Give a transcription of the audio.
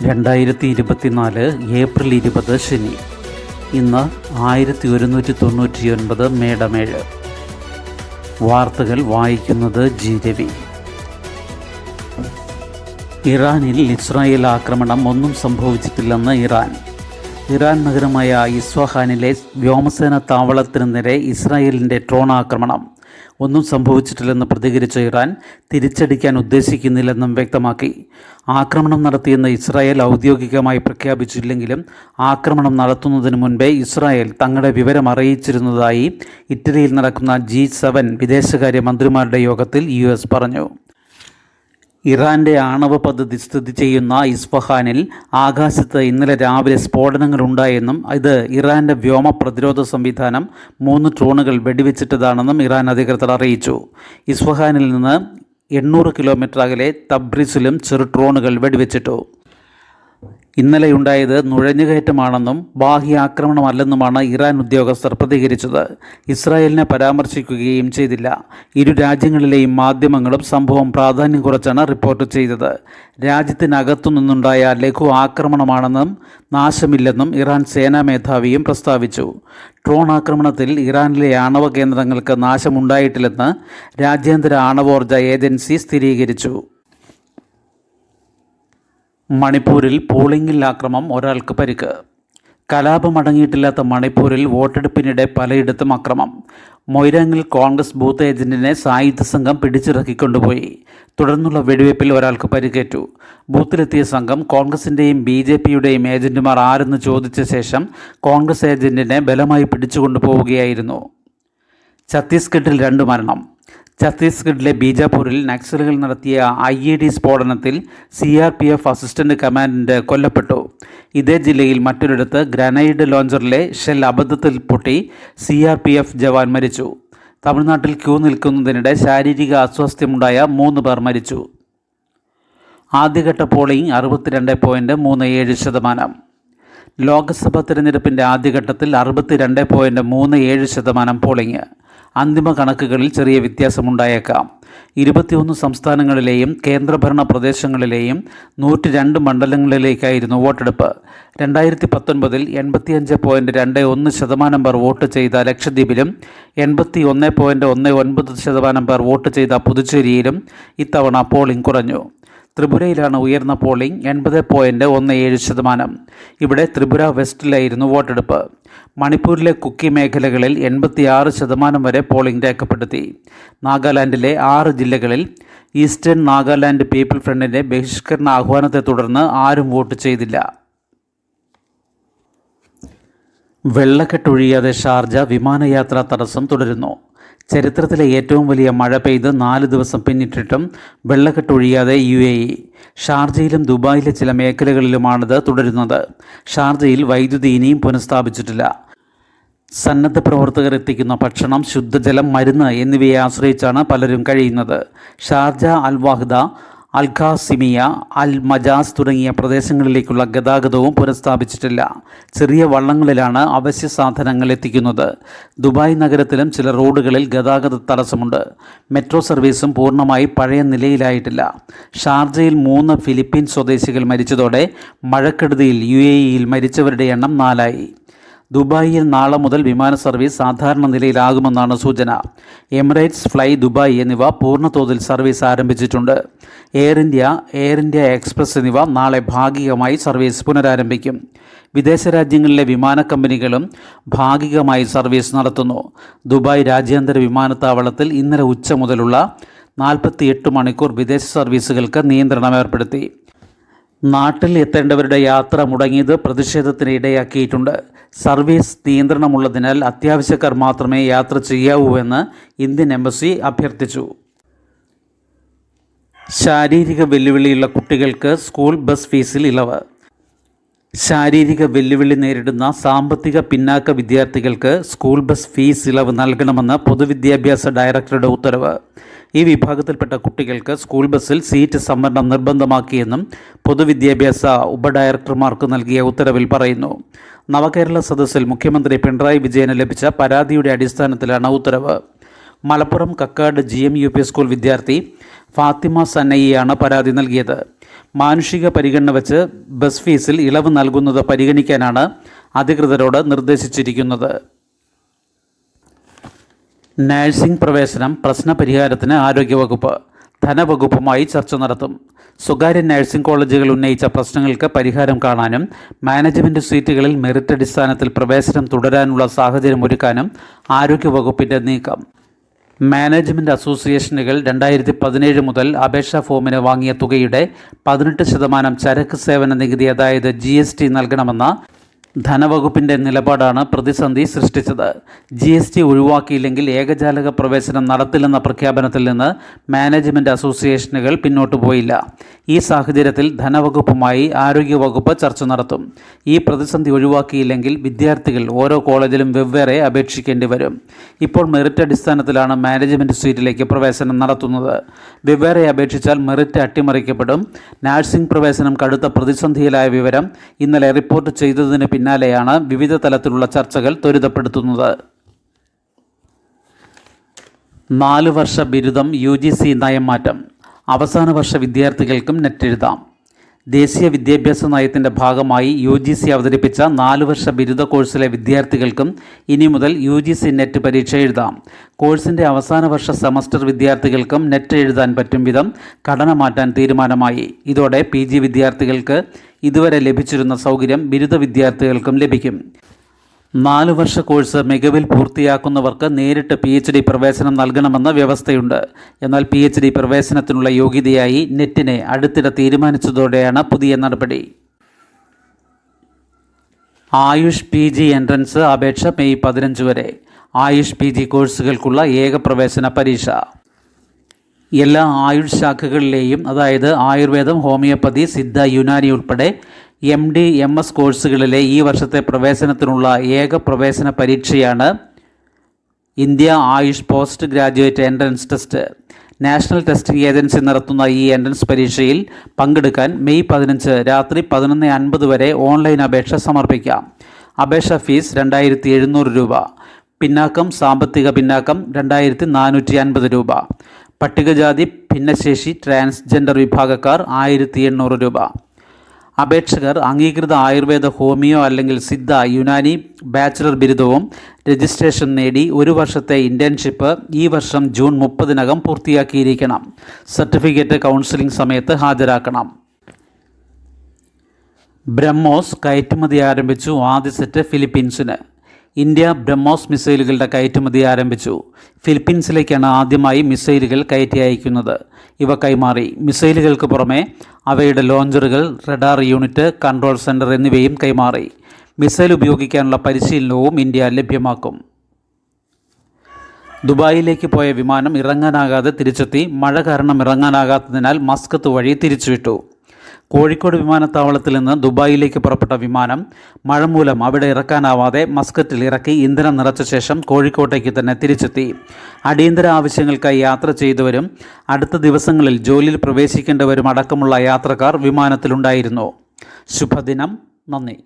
2024 April 20 ശനി. ഇന്ന് 1199 മേടമേഴ്. വാർത്തകൾ വായിക്കുന്നത് ജി രവി. ഇറാനിൽ ഇസ്രായേൽ ആക്രമണം ഒന്നും സംഭവിച്ചിട്ടില്ലെന്ന് ഇറാൻ നഗരമായ ഇസ്ഫഹാനിലെ വ്യോമസേന താവളത്തിന് നേരെ ഇസ്രായേലിൻ്റെ ഡ്രോൺ ആക്രമണം ഒന്നും സംഭവിച്ചിട്ടില്ലെന്ന് പ്രതികരിച്ച ഇറാൻ തിരിച്ചടിക്കാൻ ഉദ്ദേശിക്കുന്നില്ലെന്നും വ്യക്തമാക്കി. ആക്രമണം നടത്തിയെന്ന് ഇസ്രായേൽ ഔദ്യോഗികമായി പ്രഖ്യാപിച്ചില്ലെങ്കിലും ആക്രമണം നടത്തുന്നതിന് മുൻപേ ഇസ്രായേൽ തങ്ങളുടെ വിവരം അറിയിച്ചിരുന്നതായി ഇറ്റലിയിൽ നടക്കുന്ന G7 വിദേശകാര്യ മന്ത്രിമാരുടെ യോഗത്തിൽ US പറഞ്ഞു. ഇറാൻ്റെ ആണവ പദ്ധതി സ്ഥിതി ചെയ്യുന്ന ഇസ്ഫഹാനിൽ ആകാശത്ത് ഇന്നലെ രാവിലെ സ്ഫോടനങ്ങളുണ്ടായെന്നും ഇത് ഇറാൻ്റെ വ്യോമ പ്രതിരോധ സംവിധാനം 3 ഡ്രോണുകൾ വെടിവെച്ചിട്ടതാണെന്നും ഇറാൻ അധികൃതർ അറിയിച്ചു. ഇസ്ഫഹാനിൽ നിന്ന് 800 കിലോമീറ്റർ അകലെ തബ്രിസിലും ചെറു ഡ്രോണുകൾ വെടിവെച്ചിട്ടു. ഇന്നലെയുണ്ടായത് നുഴഞ്ഞുകയറ്റമാണെന്നും ബാഹ്യാക്രമണമല്ലെന്നുമാണ് ഇറാൻ ഉദ്യോഗസ്ഥർ പ്രതികരിച്ചത്. ഇസ്രായേലിനെ പരാമർശിക്കുകയും ചെയ്തില്ല. ഇരു രാജ്യങ്ങളിലെയും മാധ്യമങ്ങളും സംഭവം പ്രാധാന്യം കുറച്ചാണ് റിപ്പോർട്ട് ചെയ്തത്. രാജ്യത്തിനകത്തു നിന്നുണ്ടായ ലഘു ആക്രമണമാണെന്നും നാശമില്ലെന്നും ഇറാൻ സേനാ മേധാവിയും പ്രസ്താവിച്ചു. ഡ്രോൺ ആക്രമണത്തിൽ ഇറാനിലെ ആണവ കേന്ദ്രങ്ങൾക്ക് നാശമുണ്ടായിട്ടില്ലെന്ന് രാജ്യാന്തര ആണവോർജ ഏജൻസി സ്ഥിരീകരിച്ചു. മണിപ്പൂരിൽ പോളിംഗിൽ അക്രമം, ഒരാൾക്ക് പരിക്ക്. കലാപമടങ്ങിയിട്ടില്ലാത്ത മണിപ്പൂരിൽ വോട്ടെടുപ്പിനിടെ പലയിടത്തും അക്രമം. മൊയ്രാങ്ങിൽ കോൺഗ്രസ് ബൂത്ത് ഏജന്റിനെ സായുധ സംഘം പിടിച്ചിറക്കിക്കൊണ്ടുപോയി. തുടർന്നുള്ള വെടിവയ്പിൽ ഒരാൾക്ക് പരിക്കേറ്റു. ബൂത്തിലെത്തിയ സംഘം കോൺഗ്രസിൻ്റെയും BJPയുടെയും ഏജന്റുമാർ ആരെന്ന് ചോദിച്ച ശേഷം കോൺഗ്രസ് ഏജന്റിനെ ബലമായി പിടിച്ചുകൊണ്ടുപോവുകയായിരുന്നു. ഛത്തീസ്ഗഡിൽ 2 മരണം. ഛത്തീസ്ഗഡിലെ ബീജാപൂരിൽ നക്സലുകൾ നടത്തിയ IED സ്ഫോടനത്തിൽ CRPF അസിസ്റ്റന്റ് കമാൻഡന്റ് കൊല്ലപ്പെട്ടു. ഇതേ ജില്ലയിൽ മറ്റൊരിടത്ത് ഗ്രനൈഡ് ലോഞ്ചറിലെ ഷെൽ അബദ്ധത്തിൽ പൊട്ടി CRPF ജവാൻ മരിച്ചു. തമിഴ്നാട്ടിൽ ക്യൂ നിൽക്കുന്നതിനിടെ ശാരീരിക അസ്വാസ്ഥ്യമുണ്ടായ 3 പേർ മരിച്ചു. ആദ്യഘട്ട പോളിംഗ് 62.37%. ലോക്സഭാ തിരഞ്ഞെടുപ്പിൻ്റെ ആദ്യഘട്ടത്തിൽ 62.37% പോളിംഗ്. അന്തിമ കണക്കുകളിൽ ചെറിയ വ്യത്യാസമുണ്ടായേക്കാം. 21 സംസ്ഥാനങ്ങളിലെയും കേന്ദ്രഭരണ പ്രദേശങ്ങളിലെയും 102 മണ്ഡലങ്ങളിലേക്കായിരുന്നു വോട്ടെടുപ്പ്. 2019 85.21% പേർ വോട്ട് ചെയ്ത ലക്ഷദ്വീപിലും 81.19% പേർ വോട്ട് ചെയ്ത പുതുച്ചേരിയിലും ഇത്തവണ പോളിംഗ് കുറഞ്ഞു. ത്രിപുരയിലാണ് ഉയർന്ന പോളിംഗ് 80.17%. ഇവിടെ ത്രിപുര വെസ്റ്റിലായിരുന്നു വോട്ടെടുപ്പ്. മണിപ്പൂരിലെ കുക്കി മേഖലകളിൽ 86% വരെ പോളിംഗ് രേഖപ്പെടുത്തി. നാഗാലാൻഡിലെ 6 ജില്ലകളിൽ ഈസ്റ്റേൺ നാഗാലാൻഡ് പീപ്പിൾ ഫ്രണ്ടിൻ്റെ ബഹിഷ്കരണ ആഹ്വാനത്തെ തുടർന്ന് ആരും വോട്ട് ചെയ്തില്ല. വെള്ളക്കെട്ടൊഴിയാതെ ഷാർജ വിമാനയാത്രാ തടസ്സം തുടരുന്നു. ചരിത്രത്തിലെ ഏറ്റവും വലിയ മഴ പെയ്ത് 4 ദിവസം പിന്നിട്ടിട്ടും വെള്ളക്കെട്ടൊഴിയാതെ UAE. ഷാർജയിലും ദുബായിലെ ചില മേഖലകളിലുമാണിത് തുടരുന്നത്. ഷാർജയിൽ വൈദ്യുതി ഇനിയും പുനഃസ്ഥാപിച്ചിട്ടില്ല. സന്നദ്ധ പ്രവർത്തകർ എത്തിക്കുന്ന ഭക്ഷണം, ശുദ്ധജലം, മരുന്ന് എന്നിവയെ ആശ്രയിച്ചാണ് പലരും കഴിയുന്നത്. ഷാർജ, അൽ വാഹ്ദ, അൽ ഖാസിമിയ, അൽ മജാസ് തുടങ്ങിയ പ്രദേശങ്ങളിലേക്കുള്ള ഗതാഗതവും പുനഃസ്ഥാപിച്ചിട്ടില്ല. ചെറിയ വള്ളങ്ങളിലാണ് അവശ്യ സാധനങ്ങൾ എത്തിക്കുന്നത്. ദുബായ് നഗരത്തിലും ചില റോഡുകളിൽ ഗതാഗത തടസ്സമുണ്ട്. മെട്രോ സർവീസും പൂർണ്ണമായി പഴയ നിലയിലായിട്ടില്ല. ഷാർജയിൽ 3 ഫിലിപ്പീൻ സ്വദേശികൾ മരിച്ചതോടെ മഴക്കെടുതിയിൽ UAEയിൽ മരിച്ചവരുടെ എണ്ണം 4ആയി. ദുബായിൽ നാളെ മുതൽ വിമാന സർവീസ് സാധാരണ നിലയിലാകുമെന്നാണ് സൂചന. എമിറേറ്റ്സ്, ഫ്ലൈ ദുബായ് എന്നിവ പൂർണ്ണതോതിൽ സർവീസ് ആരംഭിച്ചിട്ടുണ്ട്. എയർ ഇന്ത്യ എക്സ്പ്രസ് എന്നിവ നാളെ ഭാഗികമായി സർവീസ് പുനരാരംഭിക്കും. വിദേശ രാജ്യങ്ങളിലെ വിമാന കമ്പനികളും ഭാഗികമായി സർവീസ് നടത്തുന്നു. ദുബായ് രാജ്യാന്തര വിമാനത്താവളത്തിൽ ഇന്നലെ ഉച്ച മുതലുള്ള 48 മണിക്കൂർ വിദേശ സർവീസുകൾക്ക് നിയന്ത്രണം ഏർപ്പെടുത്തി. നാട്ടിൽ എത്തേണ്ടവരുടെ യാത്ര മുടങ്ങിയത് പ്രതിഷേധത്തിന് ഇടയാക്കിയിട്ടുണ്ട്. സർവീസ് നിയന്ത്രണമുള്ളതിനാൽ അത്യാവശ്യക്കാർ മാത്രമേ യാത്ര ചെയ്യാവൂവെന്ന് ഇന്ത്യൻ എംബസി അഭ്യർത്ഥിച്ചു. ശാരീരിക വെല്ലുവിളിയുള്ള കുട്ടികൾക്ക് സ്കൂൾ ബസ് ഫീസിൽ ഇളവ്. ശാരീരിക വെല്ലുവിളി നേരിടുന്ന സാമ്പത്തിക പിന്നാക്ക വിദ്യാർത്ഥികൾക്ക് സ്കൂൾ ബസ് ഫീസ് ഇളവ് നൽകണമെന്ന് പൊതുവിദ്യാഭ്യാസ ഡയറക്ടറുടെ ഉത്തരവ്. ഈ വിഭാഗത്തിൽപ്പെട്ട കുട്ടികൾക്ക് സ്കൂൾ ബസ്സിൽ സീറ്റ് സംവരണം നിർബന്ധമാക്കിയെന്നും പൊതുവിദ്യാഭ്യാസ ഉപഡയറക്ടർമാർക്ക് നൽകിയ ഉത്തരവിൽ പറയുന്നു. നവകേരള സദസ്സിൽ മുഖ്യമന്ത്രി പിണറായി വിജയന് ലഭിച്ച പരാതിയുടെ അടിസ്ഥാനത്തിലാണ് ഉത്തരവ്. മലപ്പുറം കക്കാട് GMUP സ്കൂൾ വിദ്യാർത്ഥി ഫാത്തിമ സന്നയിയാണ് പരാതി നൽകിയത്. മാനുഷിക പരിഗണന വെച്ച് ബസ് ഫീസിൽ ഇളവ് നൽകുന്നത് പരിഗണിക്കാനാണ് അധികൃതരോട് നിർദ്ദേശിച്ചിരിക്കുന്നത്. നഴ്സിംഗ് പ്രവേശനം പ്രശ്നപരിഹാരത്തിന് ആരോഗ്യവകുപ്പ് ധനവകുപ്പുമായി ചർച്ച നടത്തും. സ്വകാര്യ നഴ്സിംഗ് കോളേജുകൾ ഉന്നയിച്ച പ്രശ്നങ്ങൾക്ക് പരിഹാരം കാണാനും മാനേജ്മെൻറ്റ് സീറ്റുകളിൽ മെറിറ്റ് അടിസ്ഥാനത്തിൽ പ്രവേശനം തുടരാനുള്ള സാഹചര്യമൊരുക്കാനും ആരോഗ്യവകുപ്പിൻ്റെ നീക്കം. മാനേജ്മെൻറ്റ് അസോസിയേഷനുകൾ 2017 മുതൽ അപേക്ഷാ ഫോമിന് വാങ്ങിയ തുകയുടെ 18% ചരക്ക് സേവന നികുതി അതായത് GST നൽകണമെന്ന ധനവകുപ്പിൻ്റെ നിലപാടാണ് പ്രതിസന്ധി സൃഷ്ടിച്ചത്. GST ഒഴിവാക്കിയില്ലെങ്കിൽ ഏകജാലക പ്രവേശനം നടത്തില്ലെന്ന പ്രഖ്യാപനത്തിൽ നിന്ന് മാനേജ്മെൻറ്റ് അസോസിയേഷനുകൾ പിന്നോട്ടു പോയില്ല. ഈ സാഹചര്യത്തിൽ ധനവകുപ്പുമായി ആരോഗ്യവകുപ്പ് ചർച്ച നടത്തും. ഈ പ്രതിസന്ധി ഒഴിവാക്കിയില്ലെങ്കിൽ വിദ്യാർത്ഥികൾ ഓരോ കോളേജിലും വെവ്വേറെ അപേക്ഷിക്കേണ്ടി വരും. ഇപ്പോൾ മെറിറ്റ് അടിസ്ഥാനത്തിലാണ് മാനേജ്മെൻറ്റ് സീറ്റിലേക്ക് പ്രവേശനം നടത്തുന്നത്. വെവ്വേറെ അപേക്ഷിച്ചാൽ മെറിറ്റ് അട്ടിമറിക്കപ്പെടും. നഴ്സിംഗ് പ്രവേശനം കടുത്ത പ്രതിസന്ധിയിലായ വിവരം ഇന്നലെ റിപ്പോർട്ട് ചെയ്തതിന് പിന്നാലെയാണ് വിവിധ തലത്തിലുള്ള ചർച്ചകൾ ത്വരിതപ്പെടുത്തുന്നത്. 4 വർഷ ബിരുദം UGC നയം മാറ്റം. അവസാന വർഷ വിദ്യാർത്ഥികൾക്കും നെറ്റ് എഴുതാം. ദേശീയ വിദ്യാഭ്യാസ നയത്തിൻ്റെ ഭാഗമായി UGC അവതരിപ്പിച്ച 4 വർഷ ബിരുദ കോഴ്സിലെ വിദ്യാർത്ഥികൾക്കും ഇനി മുതൽ UGC നെറ്റ് പരീക്ഷ എഴുതാം. കോഴ്സിൻ്റെ അവസാന വർഷ സെമസ്റ്റർ വിദ്യാർത്ഥികൾക്കും നെറ്റ് എഴുതാൻ പറ്റും വിധം ഘടന മാറ്റാൻ തീരുമാനമായി. ഇതോടെ PG വിദ്യാർത്ഥികൾക്ക് ഇതുവരെ ലഭിച്ചിരുന്ന സൗകര്യം ബിരുദ വിദ്യാർത്ഥികൾക്കും ലഭിക്കും. 4 വർഷ കോഴ്സ് മികവിൽ പൂർത്തിയാക്കുന്നവർക്ക് നേരിട്ട് PhD പ്രവേശനം നൽകണമെന്ന വ്യവസ്ഥയുണ്ട്. എന്നാൽ PhD പ്രവേശനത്തിനുള്ള യോഗ്യതയായി നെറ്റിനെ അടുത്തിടെ തീരുമാനിച്ചതോടെയാണ് പുതിയ നടപടി. ആയുഷ് PG എൻട്രൻസ് അപേക്ഷ മെയ് 15 വരെ. ആയുഷ് PG കോഴ്സുകൾക്കുള്ള ഏക പ്രവേശന പരീക്ഷ എല്ലാ ആയുഷ് ശാഖകളിലെയും അതായത് ആയുർവേദം, ഹോമിയോപ്പതി, സിദ്ധ, യുനാനി ഉൾപ്പെടെ MD, MS കോഴ്സുകളിലെ ഈ വർഷത്തെ പ്രവേശനത്തിനുള്ള ഏക പ്രവേശന പരീക്ഷയാണ് India AYUSH post graduate entrance test. National testing agency നടത്തുന്ന ഈ എൻട്രൻസ് പരീക്ഷയിൽ പങ്കെടുക്കാൻ മെയ് 15 രാത്രി 11:50 വരെ ഓൺലൈൻ അപേക്ഷ സമർപ്പിക്കാം. അപേക്ഷാ ഫീസ് 2700 രൂപ. പിന്നാക്കം, സാമ്പത്തിക പിന്നാക്കം 2450 രൂപ. പട്ടികജാതി, ഭിന്നശേഷി, ട്രാൻസ്ജെൻഡർ വിഭാഗക്കാർ 1800 രൂപ. അപേക്ഷകർ അംഗീകൃത ആയുർവേദ, ഹോമിയോ അല്ലെങ്കിൽ സിദ്ധ, യുനാനി ബാച്ചിലർ ബിരുദവും രജിസ്ട്രേഷൻ നേടി 1 വർഷത്തെ ഇൻറ്റേൺഷിപ്പ് ഈ വർഷം ജൂൺ 30 പൂർത്തിയാക്കിയിരിക്കണം. സർട്ടിഫിക്കറ്റ് കൗൺസിലിംഗ് സമയത്ത് ഹാജരാക്കണം. ബ്രഹ്മോസ് കയറ്റുമതി ആരംഭിച്ചു. ആദ്യ സെറ്റ് ഫിലിപ്പീൻസിന്. ഇന്ത്യ ബ്രഹ്മോസ് മിസൈലുകളുടെ കയറ്റുമതി ആരംഭിച്ചു. ഫിലിപ്പീൻസിലേക്കാണ് ആദ്യമായി മിസൈലുകൾ കയറ്റി അയക്കുന്നത്. ഇവ കൈമാറി. മിസൈലുകൾക്ക് പുറമെ അവയുടെ ലോഞ്ചറുകൾ, റഡാർ യൂണിറ്റ്, കൺട്രോൾ സെൻറ്റർ എന്നിവയും കൈമാറി. മിസൈൽ ഉപയോഗിക്കാനുള്ള പരിശീലനവും ഇന്ത്യ ലഭ്യമാക്കും. ദുബായിലേക്ക് പോയ വിമാനം ഇറങ്ങാനാകാതെ തിരിച്ചെത്തി. മഴ കാരണം ഇറങ്ങാനാകാത്തതിനാൽ മസ്കത്ത് വഴി തിരിച്ചുവിട്ടു. കോഴിക്കോട് വിമാനത്താവളത്തിൽ നിന്ന് ദുബായിലേക്ക് പുറപ്പെട്ട വിമാനം മഴ മൂലം അവിടെ ഇറക്കാനാവാതെ മസ്കറ്റിൽ ഇറക്കി ഇന്ധനം നിറച്ച ശേഷം കോഴിക്കോട്ടേക്ക് തന്നെ തിരിച്ചെത്തി. അടിയന്തര ആവശ്യങ്ങൾക്കായി യാത്ര ചെയ്തവരും അടുത്ത ദിവസങ്ങളിൽ ജോലിയിൽ പ്രവേശിക്കേണ്ടവരും അടക്കമുള്ള യാത്രക്കാർ വിമാനത്തിലുണ്ടായിരുന്നു. ശുഭദിനം. നന്ദി.